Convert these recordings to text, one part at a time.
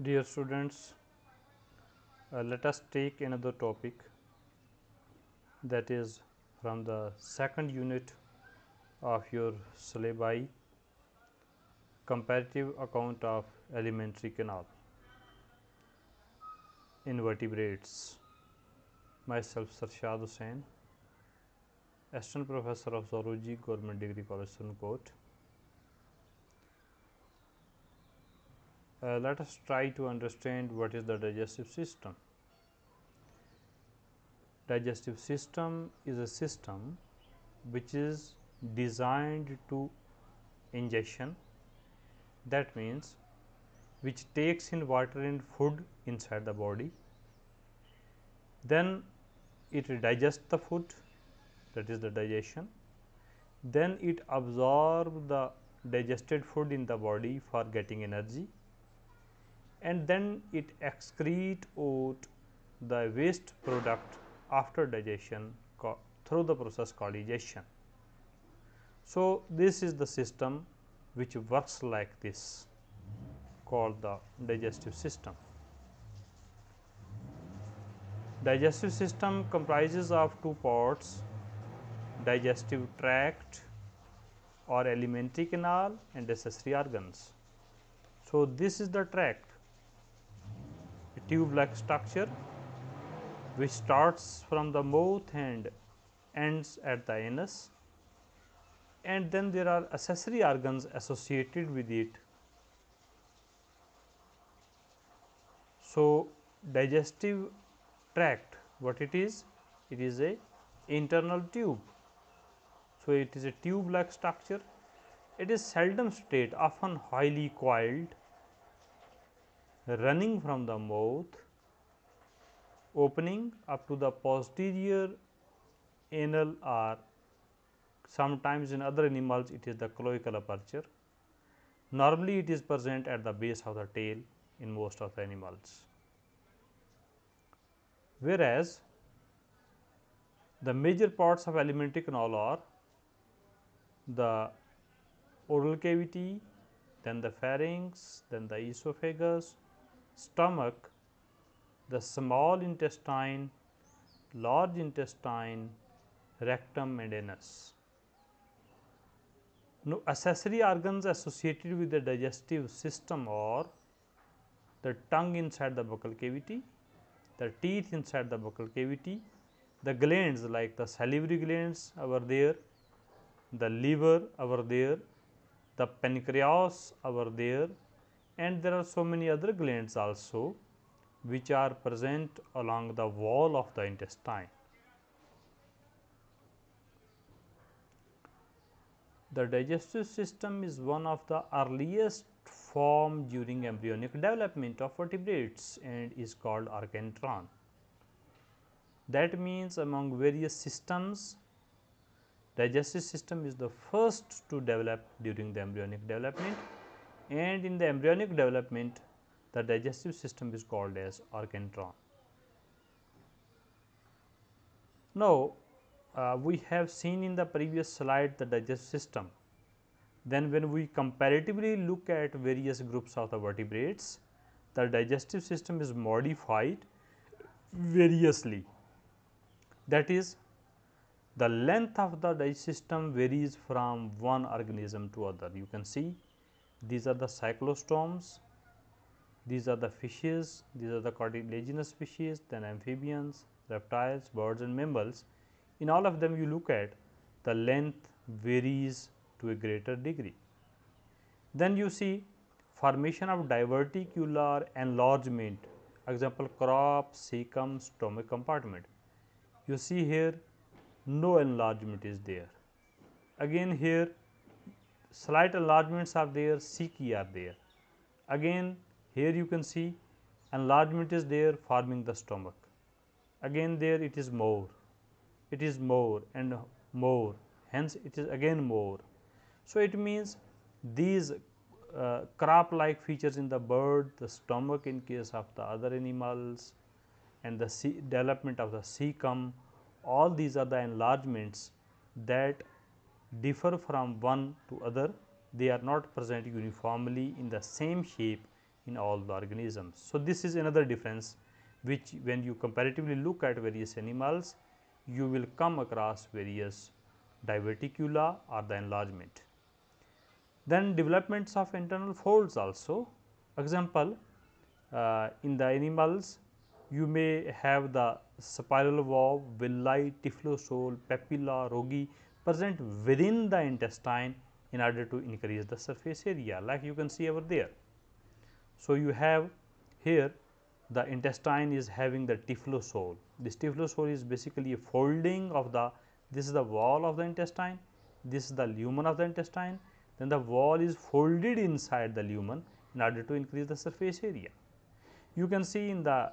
Dear students, let us take another topic, that is from the second unit of your syllabi, comparative account of alimentary canal invertebrates. Myself Sarshad Hussain, Assistant Professor of Zoology, Government Degree College, Sunakot. Let us try to understand what is the digestive system. Digestive system is a system which is designed to ingestion, that means which takes in water and food inside the body, then it digests the food, that is the digestion, then it absorbs the digested food in the body for getting energy, and then it excrete out the waste product after digestion through the process called digestion. So, this is the system which works like this, called the digestive system. Digestive system comprises of two parts, digestive tract or alimentary canal and accessory organs. So, this is the tract, a tube like structure which starts from the mouth and ends at the anus, and then there are accessory organs associated with it. So, digestive tract, what it is? It is a internal tube. So, it is a tube like structure. It is seldom straight, often highly coiled, running from the mouth, opening up to the posterior anal, or sometimes in other animals it is the cloacal aperture. Normally, it is present at the base of the tail in most of the animals. Whereas, the major parts of alimentary canal are the oral cavity, then the pharynx, then the esophagus, stomach, the small intestine, large intestine, rectum and anus. Now, accessory organs associated with the digestive system are the tongue inside the buccal cavity, the teeth inside the buccal cavity, the glands like the salivary glands over there, the liver over there, the pancreas over there, and there are so many other glands also which are present along the wall of the intestine. The digestive system is one of the earliest formed during embryonic development of vertebrates and is called archenteron. That means, among various systems, digestive system is the first to develop during the embryonic development, and in the embryonic development the digestive system is called as archenteron. Now, we have seen in the previous slide the digestive system. Then when we comparatively look at various groups of the vertebrates, the digestive system is modified variously. That is, the length of the digestive system varies from one organism to other. You can see these are the cyclostomes, these are the fishes, these are the cartilaginous species, then amphibians, reptiles, birds and mammals. In all of them you look at, the length varies to a greater degree. Then you see formation of diverticular enlargement, example crop, cecum, stomach compartment. You see here no enlargement is there. Again here slight enlargements are there, ceci are there. Again here you can see enlargement is there forming the stomach. Again there it is more and more, hence it is again more. So, it means these crop like features in the bird, the stomach in case of the other animals, and the development of the cecum, all these are the enlargements that differ from one to other. They are not present uniformly in the same shape in all the organisms. So, this is another difference which when you comparatively look at various animals, you will come across various diverticula or the enlargement. Then developments of internal folds also. Example, in the animals you may have the spiral valve, villi, typhlosole, papilla, rogi present within the intestine in order to increase the surface area, like you can see over there. So, you have here the intestine is having the typhlosole. This typhlosole is basically a folding of the, this is the wall of the intestine, this is the lumen of the intestine, then the wall is folded inside the lumen in order to increase the surface area. You can see in the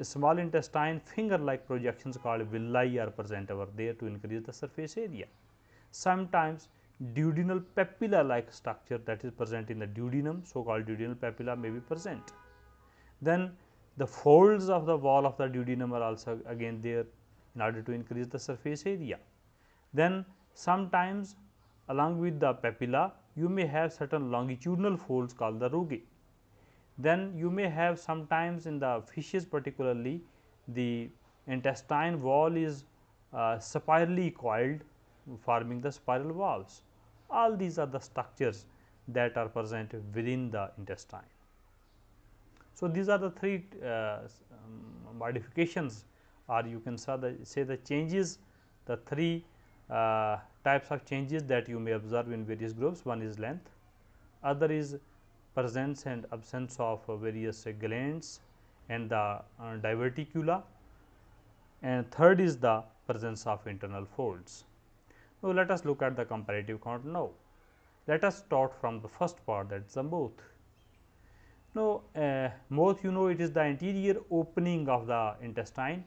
small intestine finger like projections called villi are present over there to increase the surface area. Sometimes duodenal papilla like structure that is present in the duodenum, so called duodenal papilla may be present. Then the folds of the wall of the duodenum are also again there in order to increase the surface area. Then sometimes along with the papilla you may have certain longitudinal folds called the rugae. Then you may have sometimes in the fishes particularly the intestine wall is spirally coiled, forming the spiral valves. All these are the structures that are present within the intestine. So, these are the three modifications, or you can say the changes, the three types of changes that you may observe in various groups. One is length, other is presence and absence of various glands and the diverticula, and third is the presence of internal folds. Now, let us look at the comparative count now. Let us start from the first part, that is the mouth. Now, mouth, you know, it is the anterior opening of the intestine,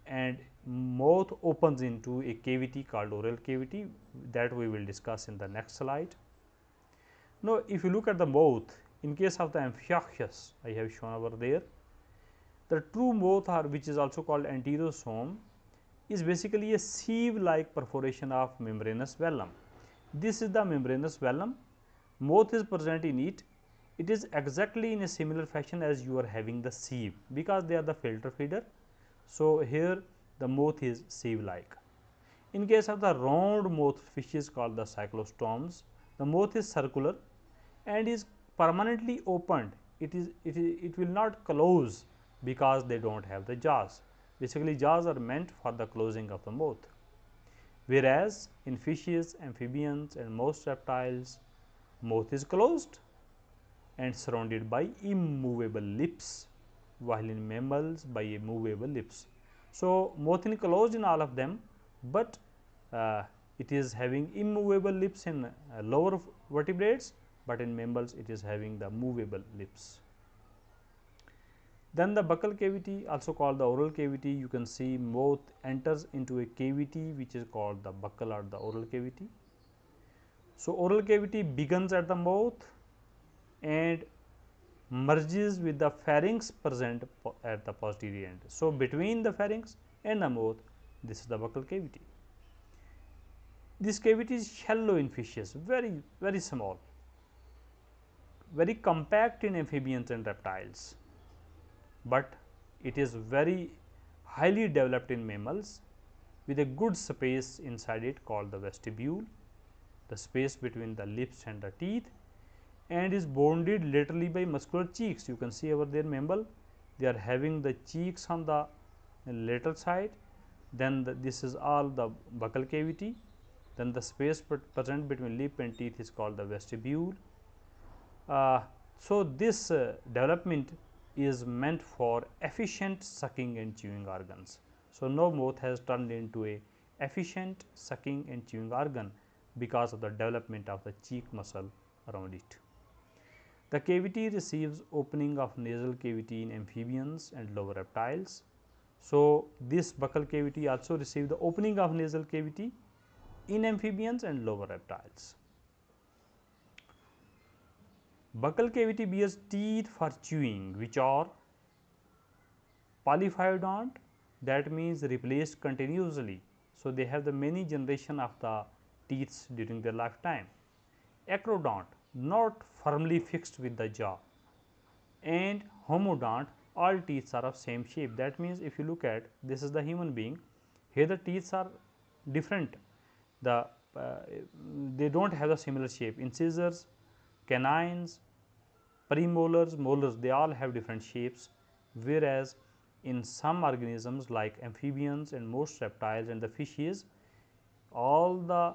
and mouth opens into a cavity called oral cavity, that we will discuss in the next slide. Now, if you look at the mouth, in case of the Amphioxus, I have shown over there, the true mouth, or which is also called anterosome, is basically a sieve like perforation of membranous vellum. This is the membranous vellum, mouth is present in it. It is exactly in a similar fashion as you are having the sieve, because they are the filter feeder. So, here the mouth is sieve like. In case of the round mouth fishes called the cyclostomes, the mouth is circular and is permanently opened. It will not close because they do not have the jaws. Basically, jaws are meant for the closing of the mouth, whereas in fishes, amphibians and most reptiles, mouth is closed and surrounded by immovable lips, while in mammals by a movable lips. So, mouth is closed in all of them, but it is having immovable lips in lower vertebrates, but in mammals it is having the movable lips. Then the buccal cavity, also called the oral cavity, you can see mouth enters into a cavity which is called the buccal or the oral cavity. So, oral cavity begins at the mouth and merges with the pharynx present at the posterior end. So, between the pharynx and the mouth, this is the buccal cavity. This cavity is shallow in fishes, very small, very compact in amphibians and reptiles, but it is very highly developed in mammals with a good space inside it called the vestibule, the space between the lips and the teeth, and is bounded laterally by muscular cheeks. You can see over there mammal, they are having the cheeks on the lateral side, then this is all the buccal cavity, then the space present between lip and teeth is called the vestibule. So, this development is meant for efficient sucking and chewing organs. So, now mouth has turned into a efficient sucking and chewing organ because of the development of the cheek muscle around it. The cavity receives opening of nasal cavity in amphibians and lower reptiles. So, this buccal cavity also receives the opening of nasal cavity in amphibians and lower reptiles. Buccal cavity bears teeth for chewing, which are polyphyodont, that means replaced continuously. So, they have the many generation of the teeth during their lifetime. Acrodont, not firmly fixed with the jaw, and homodont, all teeth are of same shape. That means, if you look at this is the human being, here the teeth are different, the they do not have the similar shape. Incisors, canines, premolars, molars, they all have different shapes, whereas in some organisms like amphibians and most reptiles and the fishes, all the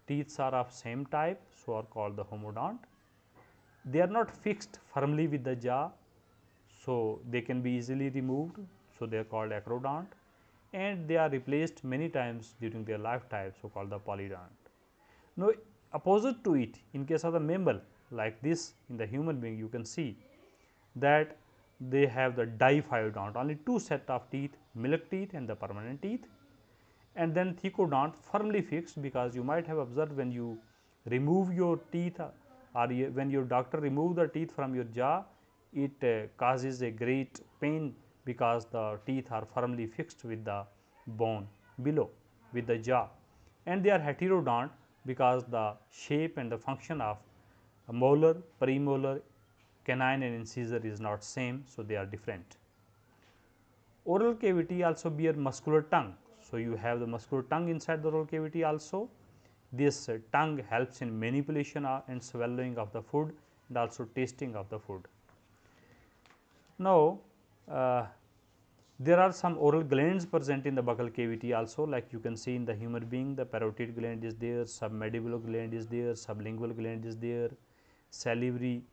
teeth are of same type, so are called the homodont. They are not fixed firmly with the jaw, so they can be easily removed, so they are called acrodont, and they are replaced many times during their lifetime, so called the polydont. Now, opposite to it, in case of the mammal like this, in the human being you can see that they have the diphyodont, only two set of teeth, milk teeth and the permanent teeth, and then thecodont, firmly fixed, because you might have observed when you remove your teeth or when your doctor remove the teeth from your jaw, it causes a great pain, because the teeth are firmly fixed with the bone below with the jaw, and they are heterodont because the shape and the function of a molar, premolar, canine and incisor is not same, so they are different. Oral cavity also bear muscular tongue. So, you have the muscular tongue inside the oral cavity also. This tongue helps in manipulation and swallowing of the food and also tasting of the food. Now, there are some oral glands present in the buccal cavity also, like you can see in the human being, the parotid gland is there, submandibular gland is there, sublingual gland is there, salivary,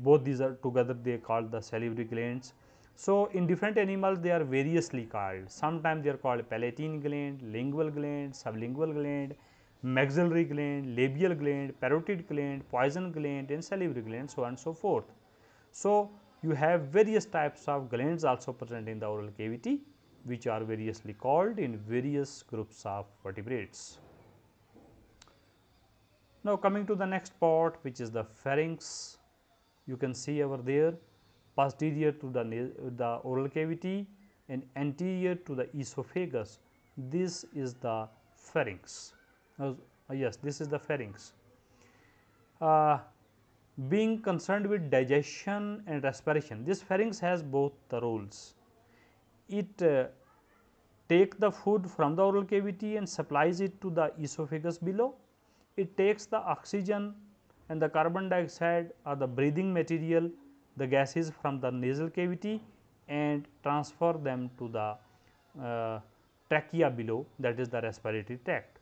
both these are together they are called the salivary glands. So, in different animals they are variously called, sometimes they are called palatine gland, lingual gland, sublingual gland, maxillary gland, labial gland, parotid gland, poison gland and salivary gland, so on and so forth. So, you have various types of glands also present in the oral cavity, which are variously called in various groups of vertebrates. Now, coming to the next part, which is the pharynx. You can see over there, posterior to the oral cavity and anterior to the esophagus, this is the pharynx. Yes, this is the pharynx. Being concerned with digestion and respiration, this pharynx has both the roles. It take the food from the oral cavity and supplies it to the esophagus below. It takes the oxygen and the carbon dioxide or the breathing material, the gases from the nasal cavity, and transfer them to the trachea below, that is the respiratory tract.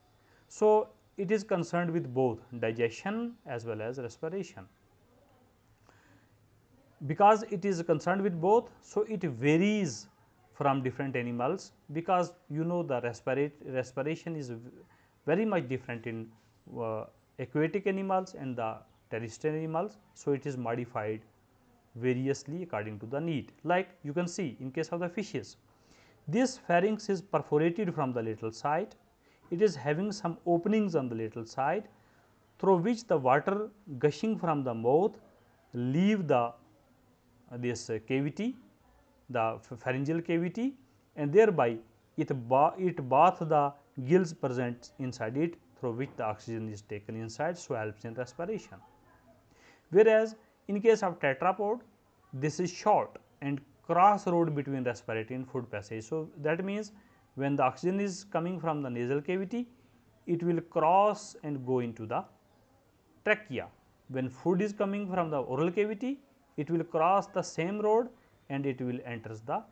So, it is concerned with both digestion as well as respiration. Because it is concerned with both, so it varies from different animals, because you know the respiration is very much different in aquatic animals and the terrestrial animals. So, it is modified variously according to the need, like you can see in case of the fishes. This pharynx is perforated from the lateral side, it is having some openings on the lateral side through which the water gushing from the mouth leave the this cavity, the pharyngeal cavity, and thereby it bath the gills present inside it, through which the oxygen is taken inside, so helps in respiration. Whereas, in case of tetrapod, this is short and cross road between respiratory and food passage. So, that means, when the oxygen is coming from the nasal cavity, it will cross and go into the trachea. When food is coming from the oral cavity, it will cross the same road and it will enter the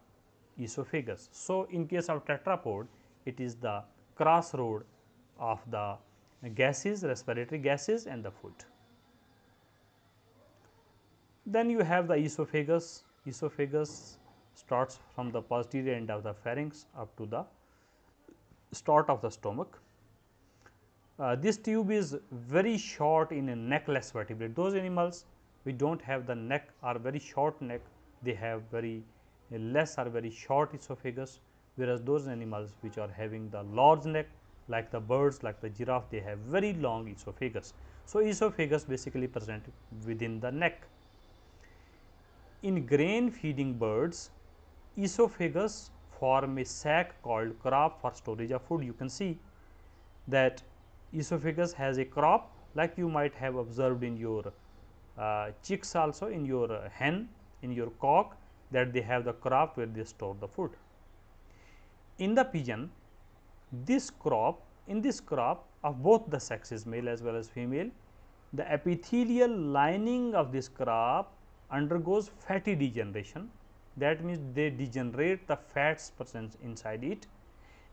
esophagus. So, in case of tetrapod, it is the cross road of the gases, respiratory gases and the food. Then you have the esophagus. Esophagus starts from the posterior end of the pharynx up to the start of the stomach. This tube is very short in a neckless vertebrate. Those animals which do not have the neck or very short neck, they have very less or very short esophagus, whereas those animals which are having the large neck, like the birds, like the giraffe, they have very long esophagus. So, esophagus basically present within the neck. In grain feeding birds, esophagus form a sac called crop for storage of food. You can see that esophagus has a crop, like you might have observed in your chicks also, in your hen, in your cock, that they have the crop where they store the food. In the pigeon, this crop, in this crop of both the sexes, male as well as female, the epithelial lining of this crop undergoes fatty degeneration. That means they degenerate the fats present inside it,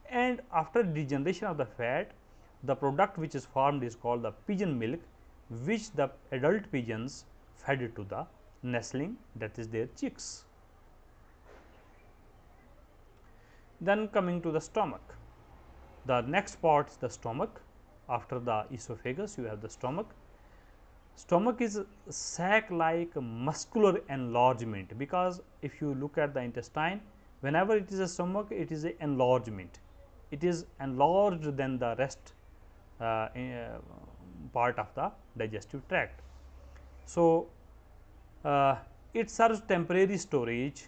and after degeneration of the fat, the product which is formed is called the pigeon milk, which the adult pigeons fed it to the nestling, that is their chicks. Then coming to the stomach, the next part is the stomach. After the esophagus, you have the stomach. Stomach is sac like muscular enlargement, because if you look at the intestine, whenever it is a stomach, it is a enlargement. It is enlarged than the rest part of the digestive tract. So, it serves temporary storage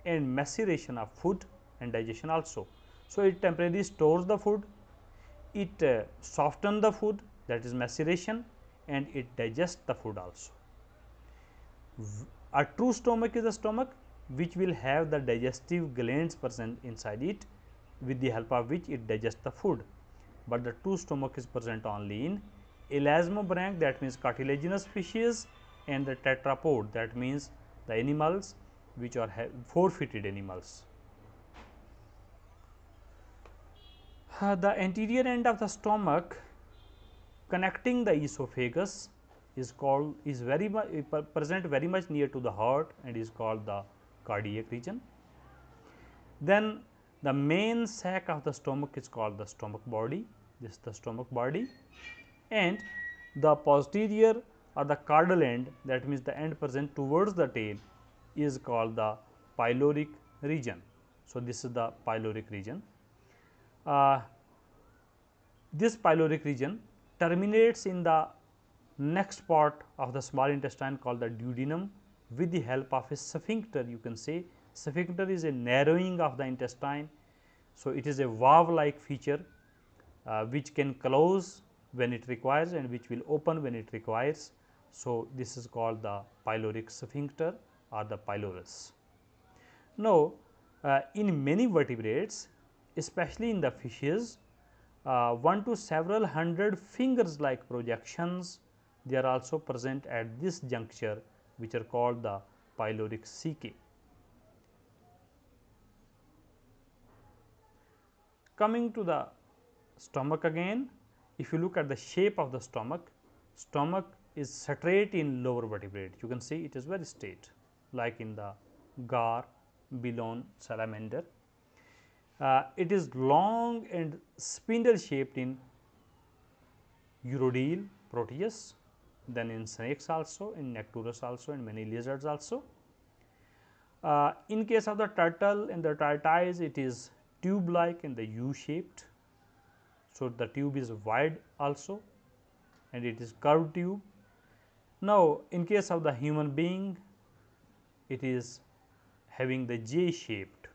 and maceration of food and digestion also. So, it temporarily stores the food, it softens the food, that is maceration, and it digests the food also. A true stomach is a stomach which will have the digestive glands present inside it, with the help of which it digests the food. But the true stomach is present only in elasmobranch, that means cartilaginous fishes, and the tetrapod, that means the animals which are four-footed animals. The anterior end of the stomach connecting the esophagus is very much present very much near to the heart, and is called the cardiac region. Then the main sac of the stomach is called the stomach body. This is the stomach body, and the posterior or the caudal end, that means the end present towards the tail, is called the pyloric region. So, this is the pyloric region. This pyloric region terminates in the next part of the small intestine called the duodenum, with the help of a sphincter. You can say sphincter is a narrowing of the intestine. So, it is a valve like feature which can close when it requires and which will open when it requires. So, this is called the pyloric sphincter or the pylorus. Now, in many vertebrates, especially in the fishes, 1 to several hundred fingers like projections, they are also present at this juncture, which are called the pyloric cecae. Coming to the stomach again, if you look at the shape of the stomach, stomach is straight in lower vertebrate. You can see it is very straight, like in the gar, Belon, salamander. It is long and spindle shaped in Urodele, Proteus, then in snakes also, in Necturus also, and many lizards also. In case of the turtle and the tortoise, it is tube like and the U shaped. So, the tube is wide also, and it is curved tube. Now, in case of the human being, it is having the J shaped.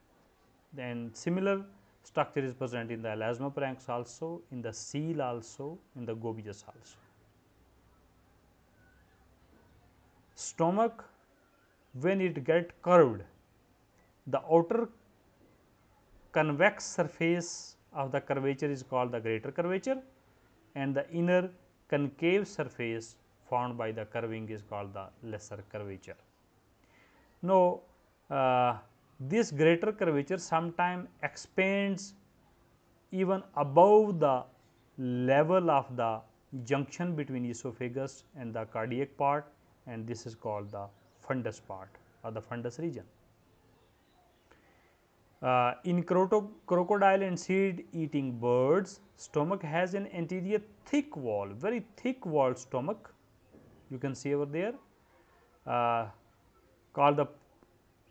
Then similar structure is present in the elasmobranchs also, in the seal also, in the Gobius also. Stomach, when it get curved, the outer convex surface of the curvature is called the greater curvature, and the inner concave surface formed by the curving is called the lesser curvature. Now, this greater curvature sometimes expands even above the level of the junction between esophagus and the cardiac part, and this is called the fundus part or the fundus region. In crocodile and seed eating birds, stomach has an anterior thick wall, very thick walled stomach. You can see over there, called the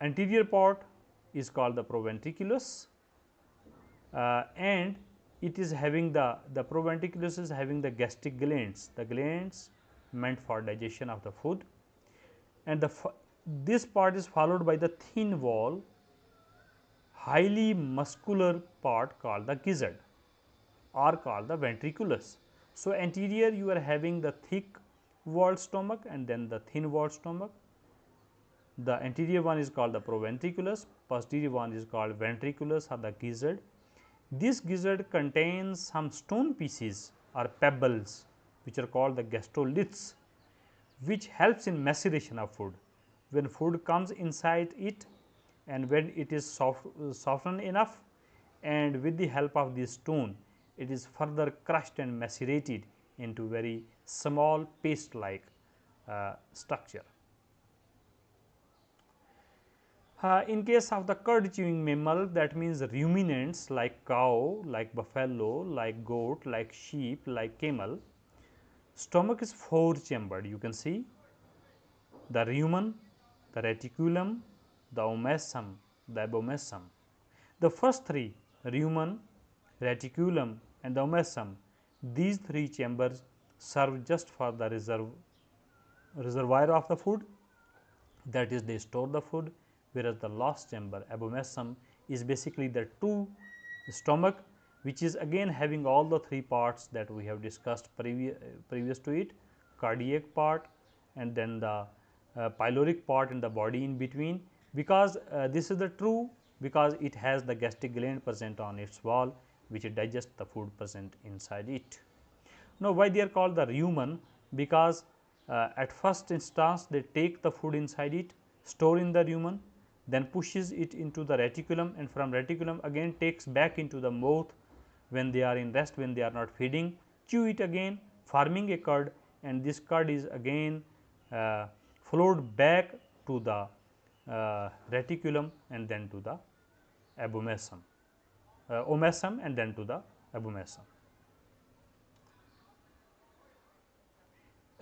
anterior part is called the proventriculus, and it is having the proventriculus is having the gastric glands, the glands meant for digestion of the food, and this part is followed by the thin wall, highly muscular part called the gizzard or called the ventriculus. So, anterior you are having the thick walled stomach and then the thin walled stomach. The anterior one is called the proventriculus, posterior one is called ventriculus or the gizzard. This gizzard contains some stone pieces or pebbles which are called the gastroliths, which helps in maceration of food. When food comes inside it and when it is softened enough, and with the help of this stone, it is further crushed and macerated into very small paste like structure. In case of the curd chewing mammal, that means ruminants like cow, like buffalo, like goat, like sheep, like camel, stomach is 4 chambered. You can see the rumen, the reticulum, the omasum, the abomasum. The first three, rumen, reticulum and the omasum, these 3 chambers serve just for the reservoir of the food, that is they store the food, whereas the last chamber abomasum is basically the true stomach, which is again having all the 3 parts that we have discussed previous to it, cardiac part and then the pyloric part in the body in between, because this is the true, because it has the gastric gland present on its wall which digests the food present inside it. Now, why they are called the rumen? Because at first instance they take the food inside it, store in the rumen, then pushes it into the reticulum, and from reticulum again takes back into the mouth when they are in rest, when they are not feeding, chew it again, forming a curd, and this curd is again flowed back to the reticulum and then to the abomasum, omasum and then to the abomasum.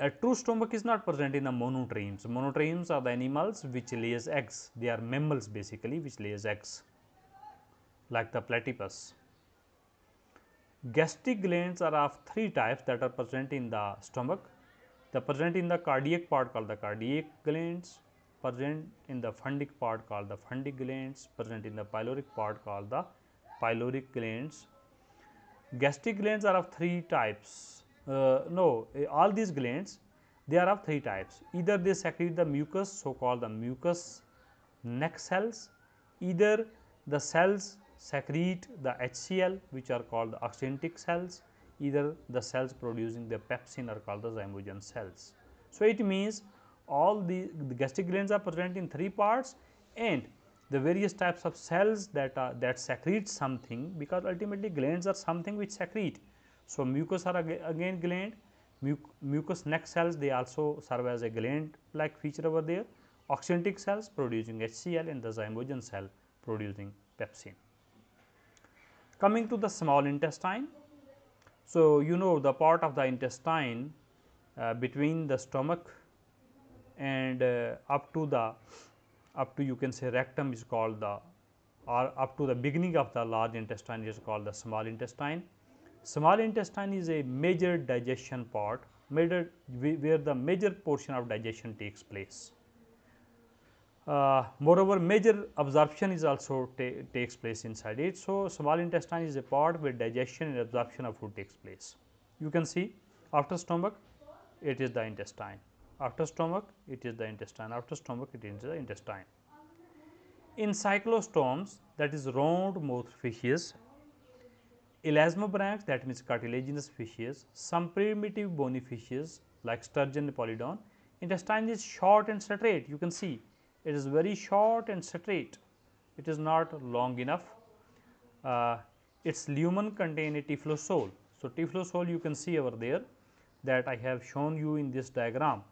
A true stomach is not present in the monotremes. Monotremes are the animals which lays eggs. They are mammals basically which lays eggs like the platypus. Gastric glands are of 3 types that are present in the stomach. They are present in the cardiac part called the cardiac glands, present in the fundic part called the fundic glands, present in the pyloric part called the pyloric glands. Gastric glands are of 3 types. All these glands, they are of 3 types. Either they secrete the mucus, so called the mucus neck cells, either the cells secrete the HCl which are called the oxyntic cells, either the cells producing the pepsin are called the zymogen cells. So, it means all the gastric glands are present in 3 parts, and the various types of cells that secrete something, because ultimately glands are something which secrete. So, mucus are again gland, mucus neck cells, they also serve as a gland like feature over there, oxyntic cells producing HCl and the zymogen cell producing pepsin. Coming to the small intestine. So, you know the part of the intestine between the stomach and up to you can say rectum is called the, or up to the beginning of the large intestine is called the small intestine. Small intestine is a major digestion part, where the major portion of digestion takes place. Moreover, major absorption is also takes place inside it. So, small intestine is a part where digestion and absorption of food takes place. You can see after stomach it is the intestine, after stomach it is the intestine, after stomach it is the intestine. In cyclostomes, that is round mouthed fishes, elasmobranchs, that means cartilaginous fishes, some primitive bony fishes like sturgeon and polydon, intestine is short and straight. You can see it is very short and straight, it is not long enough. Its lumen contain a typhlosole. So, typhlosole you can see over there, that I have shown you in this diagram,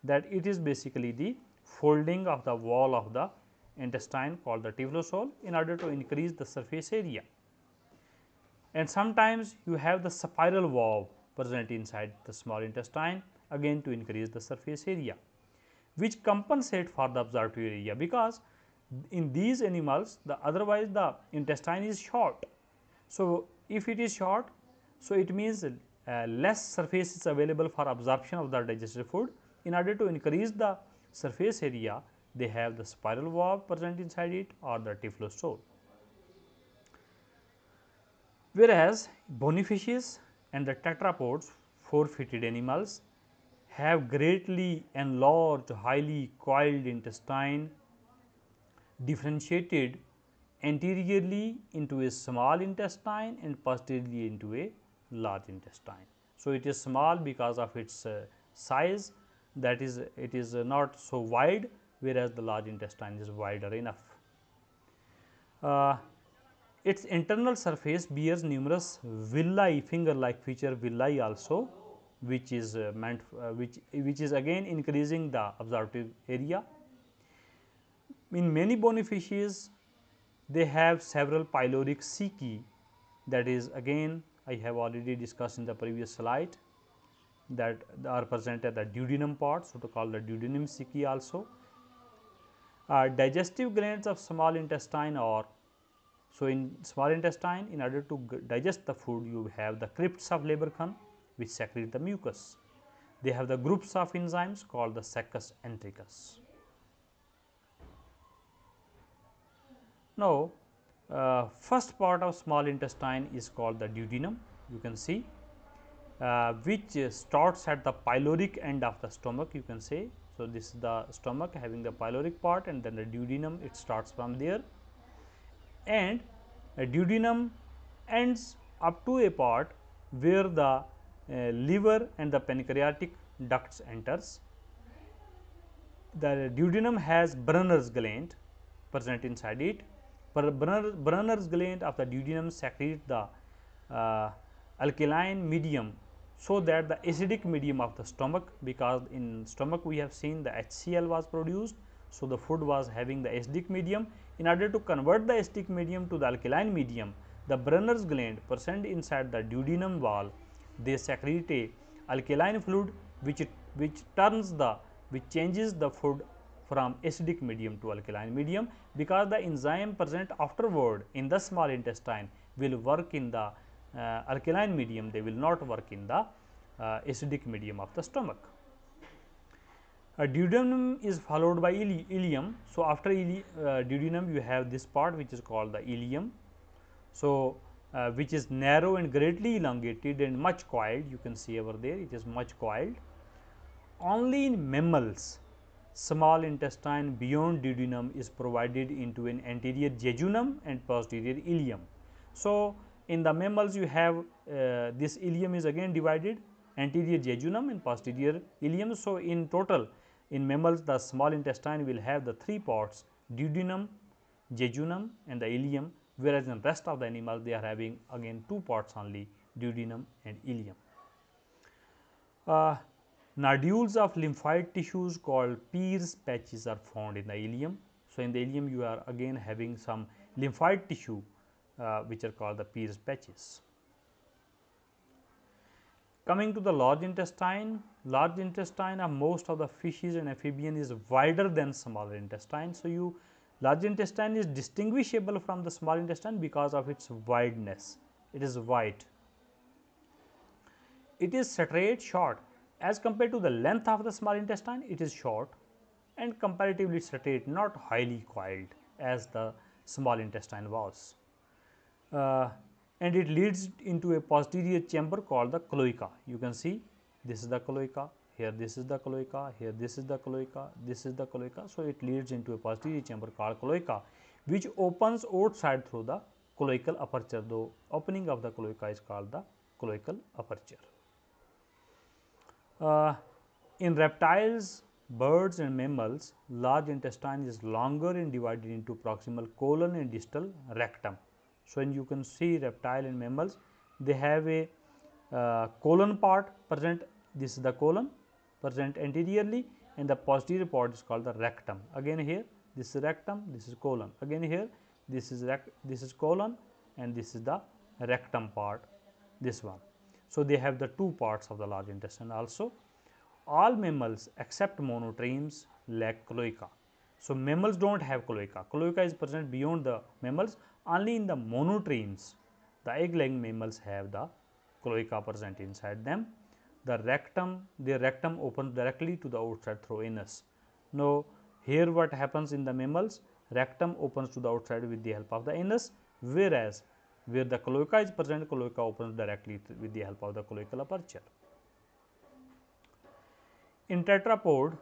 that it is basically the folding of the wall of the intestine called the typhlosole in order to increase the surface area. And sometimes you have the spiral valve present inside the small intestine, again to increase the surface area, which compensate for the absorptive area, because in these animals otherwise the intestine is short. So, if it is short, so it means less surface is available for absorption of the digested food. In order to increase the surface area, they have the spiral valve present inside it or the typhlosole. Whereas, bony fishes and the tetrapods, 4-footed animals, have greatly enlarged, highly coiled intestine differentiated anteriorly into a small intestine and posteriorly into a large intestine. So, it is small because of its size, that is it is not so wide, whereas the large intestine is wider enough. Its internal surface bears numerous villi, finger like feature villi also, which is which is again increasing the absorptive area. In many bony fishes, they have several pyloric ceci, that is again I have already discussed in the previous slide, that are present at the duodenum part, so to call the duodenum ceci also. Digestive glands of small intestine are, so in small intestine, in order to digest the food, you have the crypts of Leberkhan which secrete the mucus. They have the groups of enzymes called the saccus entericus. Now, first part of small intestine is called the duodenum, you can see, which starts at the pyloric end of the stomach, you can say. So, this is the stomach having the pyloric part, and then the duodenum, it starts from there, and a duodenum ends up to a part where the liver and the pancreatic ducts enters. The duodenum has Brunner's gland present inside it. Brunner's gland of the duodenum secrete the alkaline medium, so that the acidic medium of the stomach, because in stomach we have seen the HCl was produced. So, the food was having the acidic medium. In order to convert the acidic medium to the alkaline medium, the Brunner's gland present inside the duodenum wall, they secrete a alkaline fluid which changes the food from acidic medium to alkaline medium, because the enzyme present afterward in the small intestine will work in the alkaline medium, they will not work in the acidic medium of the stomach. Duodenum is followed by ileum. So, after duodenum you have this part which is called the ileum. So, which is narrow and greatly elongated and much coiled, you can see over there, it is much coiled. Only in mammals, small intestine beyond duodenum is provided into an anterior jejunum and posterior ileum. So, in the mammals you have this ileum is again divided, anterior jejunum and posterior ileum. So, in total in mammals the small intestine will have the three parts, duodenum, jejunum and the ileum, whereas in rest of the animals they are having again two parts only, duodenum and ileum. Nodules of lymphoid tissues called Pear's patches are found in the ileum. So, in the ileum you are again having some lymphoid tissue which are called the Pear's patches. Coming to the large intestine of most of the fishes and amphibian is wider than smaller intestine. So, large intestine is distinguishable from the small intestine because of its wideness, it is wide. It is straight short as compared to the length of the small intestine, it is short and comparatively straight, not highly coiled as the small intestine was. And it leads into a posterior chamber called the cloaca. You can see this is the cloaca, here this is the cloaca, here this is the cloaca, this is the cloaca. So, it leads into a posterior chamber called cloaca, which opens outside through the cloacal aperture. The opening of the cloaca is called the cloacal aperture. In reptiles, birds and mammals, large intestine is longer and divided into proximal colon and distal rectum. So, and you can see reptile and mammals, they have a colon part present, this is the colon present anteriorly, and the posterior part is called the rectum. Again here this is rectum, this is colon, again here this is colon and this is the rectum part, this one. So, they have the two parts of the large intestine also. All mammals except monotremes lack cloaca. So, mammals do not have cloaca. Cloaca is present beyond the mammals, only in the monotremes. The egg-laying mammals have the cloaca present inside them. The rectum, their rectum opens directly to the outside through anus. Now, here what happens in the mammals, rectum opens to the outside with the help of the anus, whereas where the cloaca is present, cloaca opens directly with the help of the cloacal aperture. In tetrapod,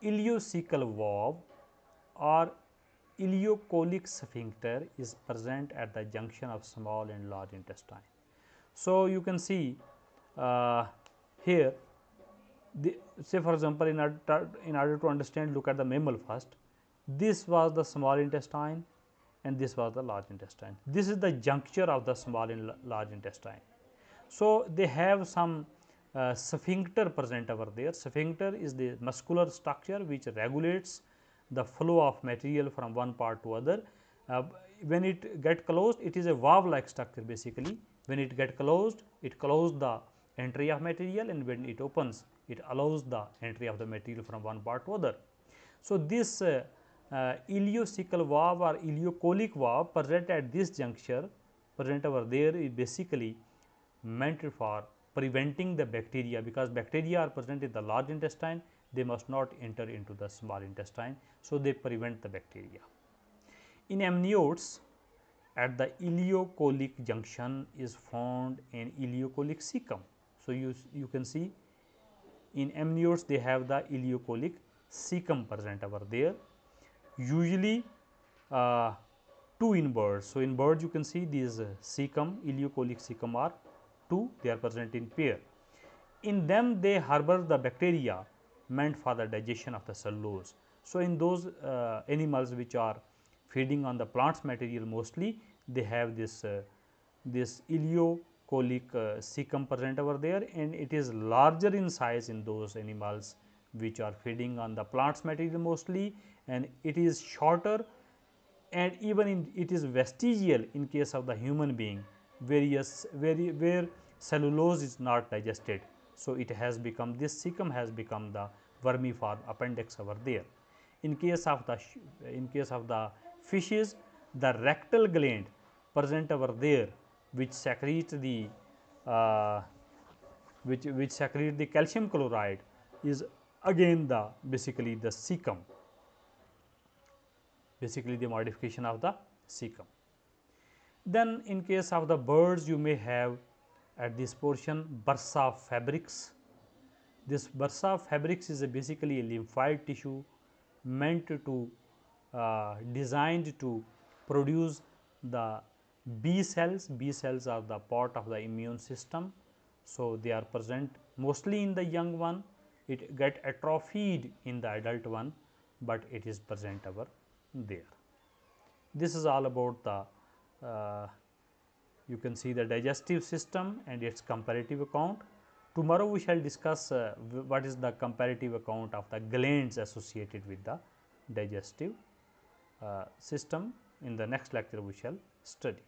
ileocecal valve or ileocolic sphincter is present at the junction of small and large intestine. So, you can see here say for example, in order to understand, look at the mammal first. This was the small intestine and this was the large intestine. This is the juncture of the small and large intestine. So, they have some sphincter present over there. Sphincter is the muscular structure which regulates the flow of material from one part to other. When it get closed, it is a valve like structure basically. When it get closed, it closes the entry of material, and when it opens, it allows the entry of the material from one part to other. So, this ileocecal valve or ileocolic valve present at this juncture, present over there, is basically meant for preventing the bacteria, because bacteria are present in the large intestine, they must not enter into the small intestine. So, they prevent the bacteria. In amniotes, at the ileocolic junction is found an ileocolic cecum. So, you can see in amniotes they have the ileocolic cecum present over there, usually 2 in birds. So, in birds you can see these cecum, ileocolic cecum are 2, they are present in pair. In them they harbor the bacteria meant for the digestion of the cellulose. So, in those animals which are feeding on the plants material mostly, they have this ileocolic cecum present over there, and it is larger in size in those animals which are feeding on the plants material mostly, and it is shorter, and even in it is vestigial in case of the human being, where cellulose is not digested. So, it has become, this cecum has become the vermiform appendix over there. In case of the fishes, the rectal gland present over there which secretes the which secrete the calcium chloride is again the basically the cecum, basically the modification of the cecum. Then in case of the birds, you may have at this portion bursa fabrics. This bursa fabrics is basically a lymphoid tissue meant to designed to produce the B cells. B cells are the part of the immune system. So, they are present mostly in the young one, it get atrophied in the adult one, but it is present over there. This is all about the you can see the digestive system and its comparative account. Tomorrow we shall discuss what is the comparative account of the glands associated with the digestive system. In the next lecture we shall study.